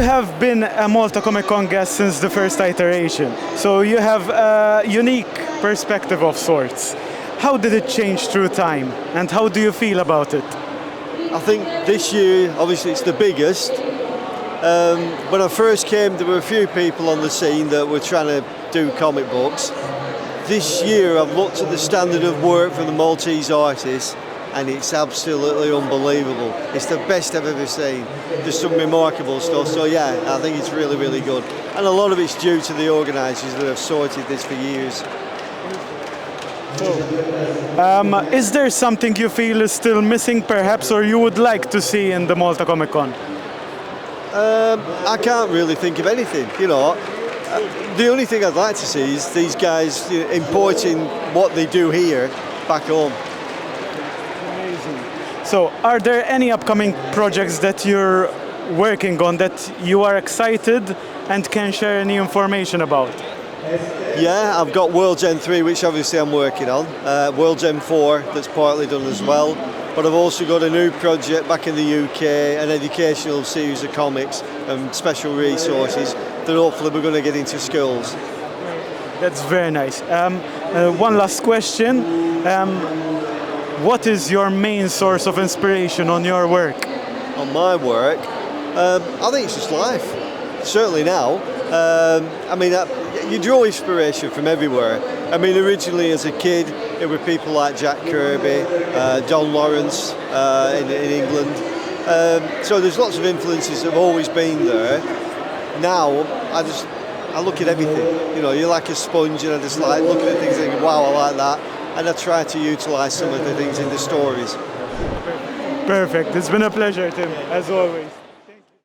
you have been a Malta Comic Con guest since the first iteration, so you have a unique perspective of sorts. How did it change through time, and how do you feel about it? I think this year, obviously it's the biggest. When I first came, there were a few people on the scene that were trying to do comic books. This year I've looked at the standard of work from the Maltese artists, and it's absolutely unbelievable. It's the best I've ever seen. There's some remarkable stuff, so yeah, I think it's really, really good. And a lot of it's due to the organisers that have sorted this for years. Is there something you feel is still missing perhaps, or you would like to see in the Malta Comic Con? I can't really think of anything, you know. The only thing I'd like to see is these guys importing what they do here back home. Amazing. So, are there any upcoming projects that you're working on that you are excited and can share any information about? Yeah, I've got World Gen 3, which obviously I'm working on. World Gen 4, that's partly done as well. But I've also got a new project back in the UK, an educational series of comics and special resources that hopefully we're going to get into schools. That's very nice. One last question. What is your main source of inspiration on your work? On my work, I think it's just life. Certainly now. I mean, you draw inspiration from everywhere. I mean, originally as a kid, it were people like Jack Kirby, Don Lawrence in England. So there's lots of influences that have always been there. Now, I look at everything. You know, you're like a sponge, and I just like looking at things and thinking, wow, I like that. And I try to utilise some of the things in the stories. Perfect. It's been a pleasure, Tim, as always.